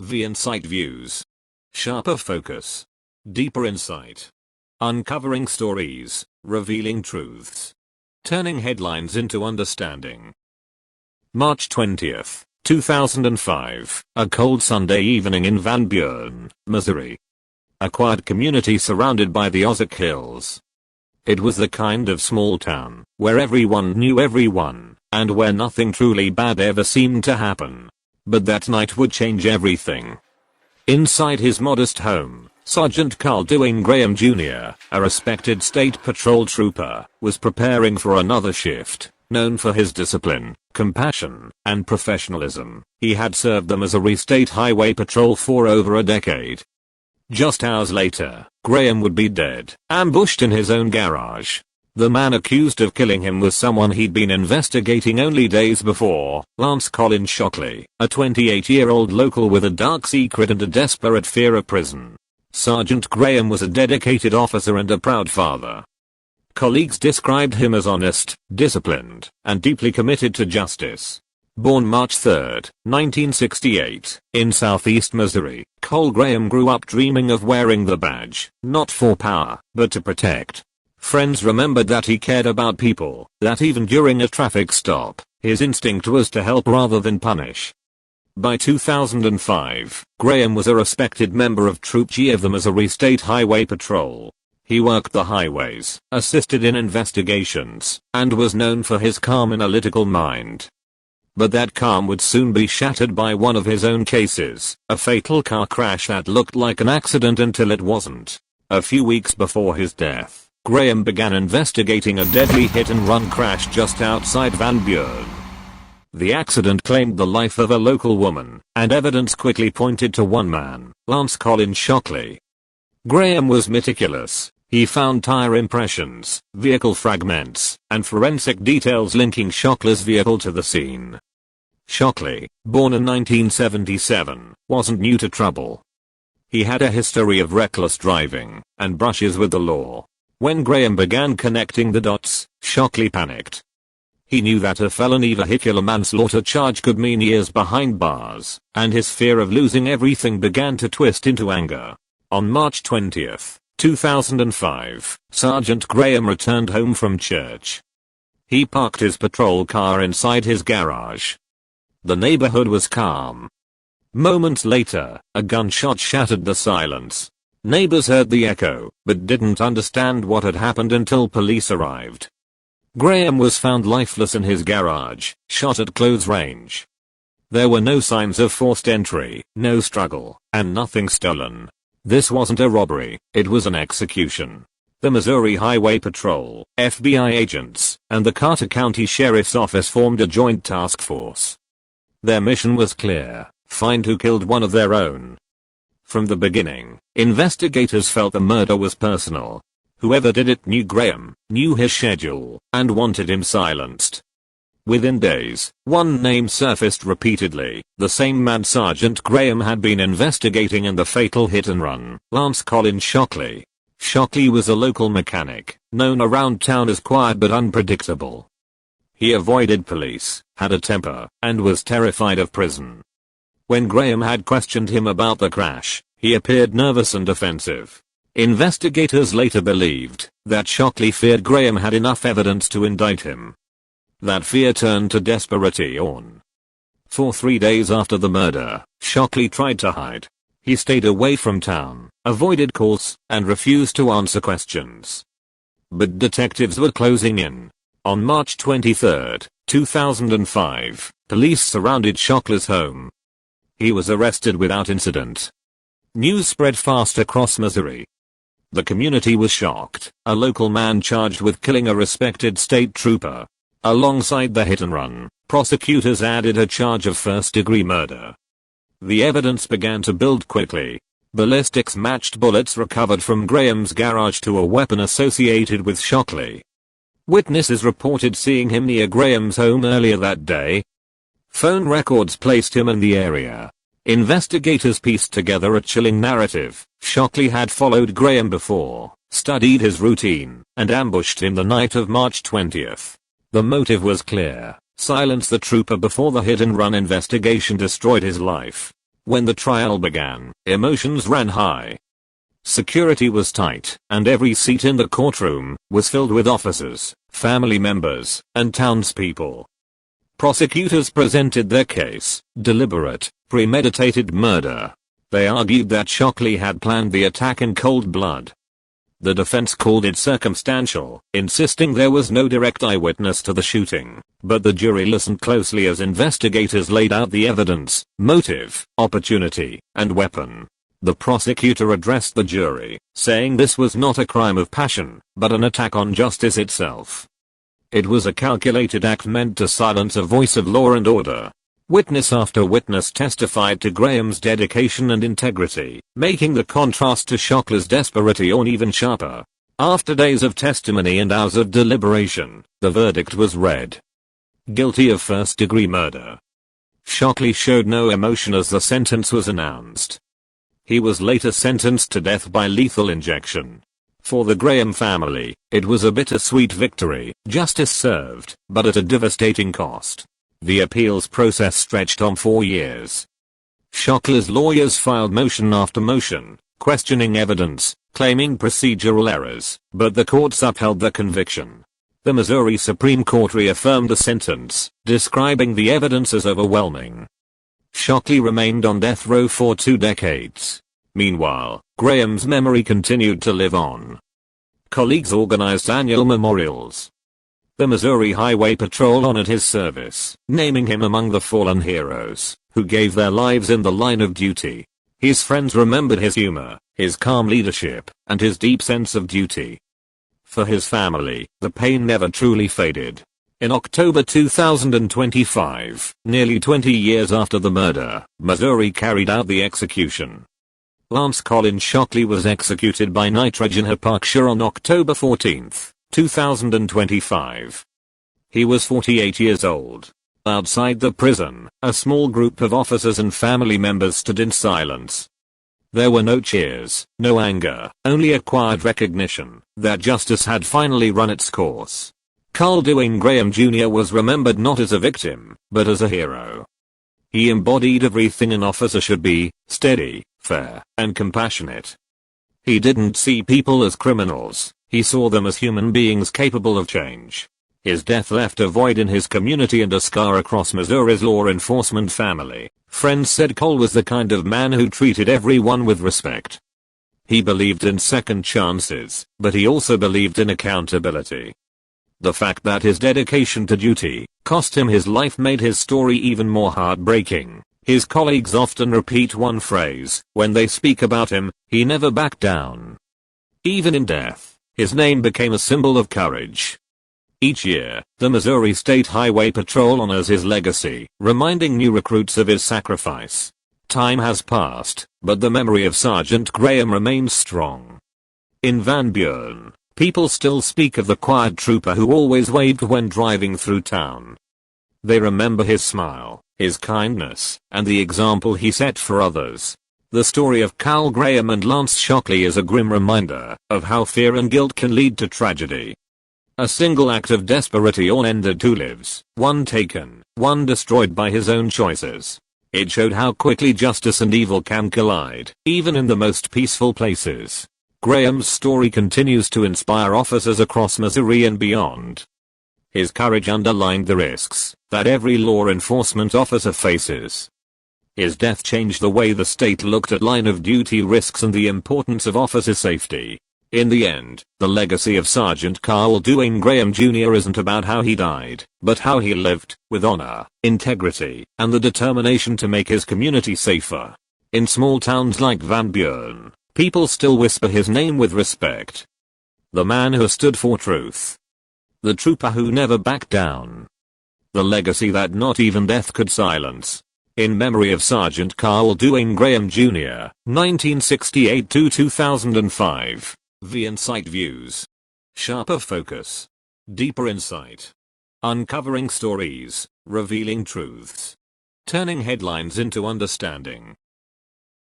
The insight views. Sharper focus. Deeper insight. Uncovering stories, revealing truths. Turning headlines into understanding. March 20th, 2005, a cold Sunday evening in Van Buren, Missouri. A quiet community surrounded by the Ozark Hills. It was the kind of small town where everyone knew everyone, and where nothing truly bad ever seemed to happen. But that night would change everything. Inside his modest home, Sergeant Carl Dewayne Graham Jr., a respected state patrol trooper, was preparing for another shift. Known for his discipline, compassion, and professionalism, he had served the Missouri State Highway Patrol for over a decade. Just hours later, Graham would be dead, ambushed in his own garage. The man accused of killing him was someone he'd been investigating only days before, Lance Collin Shockley, a 28-year-old local with a dark secret and a desperate fear of prison. Sergeant Graham was a dedicated officer and a proud father. Colleagues described him as honest, disciplined, and deeply committed to justice. Born March 3, 1968, in southeast Missouri, Cole Graham grew up dreaming of wearing the badge, not for power, but to protect. Friends remembered that he cared about people, that even during a traffic stop, his instinct was to help rather than punish. By 2005, Graham was a respected member of Troop G of the Missouri State Highway Patrol. He worked the highways, assisted in investigations, and was known for his calm analytical mind. But that calm would soon be shattered by one of his own cases, a fatal car crash that looked like an accident until it wasn't. A few weeks before his death, Graham began investigating a deadly hit-and-run crash just outside Van Buren. The accident claimed the life of a local woman, and evidence quickly pointed to one man, Lance Collin Shockley. Graham was meticulous. He found tire impressions, vehicle fragments, and forensic details linking Shockley's vehicle to the scene. Shockley, born in 1977, wasn't new to trouble. He had a history of reckless driving and brushes with the law. When Graham began connecting the dots, Shockley panicked. He knew that a felony vehicular manslaughter charge could mean years behind bars, and his fear of losing everything began to twist into anger. On March 20th, 2005, Sergeant Graham returned home from church. He parked his patrol car inside his garage. The neighborhood was calm. Moments later, a gunshot shattered the silence. Neighbors heard the echo, but didn't understand what had happened until police arrived. Graham was found lifeless in his garage, shot at close range. There were no signs of forced entry, no struggle, and nothing stolen. This wasn't a robbery, it was an execution. The Missouri Highway Patrol, FBI agents, and the Carter County Sheriff's Office formed a joint task force. Their mission was clear: find who killed one of their own. From the beginning, investigators felt the murder was personal. Whoever did it knew Graham, knew his schedule, and wanted him silenced. Within days, one name surfaced repeatedly, the same man Sergeant Graham had been investigating in the fatal hit-and-run, Lance Collin Shockley. Shockley was a local mechanic, known around town as quiet but unpredictable. He avoided police, had a temper, and was terrified of prison. When Graham had questioned him about the crash, he appeared nervous and defensive. Investigators later believed that Shockley feared Graham had enough evidence to indict him. That fear turned to desperation. For 3 days after the murder, Shockley tried to hide. He stayed away from town, avoided calls, and refused to answer questions. But detectives were closing in. On March 23, 2005, police surrounded Shockley's home. He was arrested without incident. News spread fast across Missouri. The community was shocked. A local man charged with killing a respected state trooper. Alongside the hit-and-run, prosecutors added a charge of first-degree murder. The evidence began to build quickly. Ballistics matched bullets recovered from Graham's garage to a weapon associated with Shockley. Witnesses reported seeing him near Graham's home earlier that day. Phone records placed him in the area. Investigators pieced together a chilling narrative. Shockley had followed Graham before, studied his routine, and ambushed him the night of March 20th. The motive was clear: silence the trooper before the hit-and-run investigation destroyed his life. When the trial began, emotions ran high. Security was tight, and every seat in the courtroom was filled with officers, family members, and townspeople. Prosecutors presented their case: deliberate, premeditated murder. They argued that Shockley had planned the attack in cold blood. The defense called it circumstantial, insisting there was no direct eyewitness to the shooting, but the jury listened closely as investigators laid out the evidence, motive, opportunity, and weapon. The prosecutor addressed the jury, saying this was not a crime of passion, but an attack on justice itself. It was a calculated act meant to silence a voice of law and order. Witness after witness testified to Graham's dedication and integrity, making the contrast to Shockley's desperation even sharper. After days of testimony and hours of deliberation, the verdict was read. Guilty of first-degree murder. Shockley showed no emotion as the sentence was announced. He was later sentenced to death by lethal injection. For the Graham family, it was a bittersweet victory, justice served, but at a devastating cost. The appeals process stretched on 4 years. Shockley's lawyers filed motion after motion, questioning evidence, claiming procedural errors, but the courts upheld the conviction. The Missouri Supreme Court reaffirmed the sentence, describing the evidence as overwhelming. Shockley remained on death row for 2 decades. Meanwhile, Graham's memory continued to live on. Colleagues organized annual memorials. The Missouri Highway Patrol honored his service, naming him among the fallen heroes who gave their lives in the line of duty. His friends remembered his humor, his calm leadership, and his deep sense of duty. For his family, the pain never truly faded. In October 2025, nearly 20 years after the murder, Missouri carried out the execution. Lance Collin Shockley was executed by nitrogen hypoxia on October 14, 2025. He was 48 years old. Outside the prison, a small group of officers and family members stood in silence. There were no cheers, no anger, only a quiet recognition that justice had finally run its course. Dewayne Graham Jr. was remembered not as a victim, but as a hero. He embodied everything an officer should be: steady, fair, and compassionate. He didn't see people as criminals, he saw them as human beings capable of change. His death left a void in his community and a scar across Missouri's law enforcement family. Friends said Cole was the kind of man who treated everyone with respect. He believed in second chances, but he also believed in accountability. The fact that his dedication to duty cost him his life made his story even more heartbreaking. His colleagues often repeat one phrase when they speak about him: he never backed down. Even in death, his name became a symbol of courage. Each year, the Missouri State Highway Patrol honors his legacy, reminding new recruits of his sacrifice. Time has passed, but the memory of Sergeant Graham remains strong. In Van Buren, people still speak of the quiet trooper who always waved when driving through town. They remember his smile, his kindness, and the example he set for others. The story of Cal Graham and Lance Shockley is a grim reminder of how fear and guilt can lead to tragedy. A single act of desperation ended 2 lives, one taken, one destroyed by his own choices. It showed how quickly justice and evil can collide, even in the most peaceful places. Graham's story continues to inspire officers across Missouri and beyond. His courage underlined the risks that every law enforcement officer faces. His death changed the way the state looked at line of duty risks and the importance of officer safety. In the end, the legacy of Sergeant Dewayne Graham Jr. isn't about how he died, but how he lived, with honor, integrity, and the determination to make his community safer. In small towns like Van Buren, people still whisper his name with respect. The man who stood for truth. The trooper who never backed down. The legacy that not even death could silence. In memory of Sergeant Dewayne Graham Jr., 1968 to 2005. The Insight Views. Sharper focus. Deeper insight. Uncovering stories, revealing truths. Turning headlines into understanding.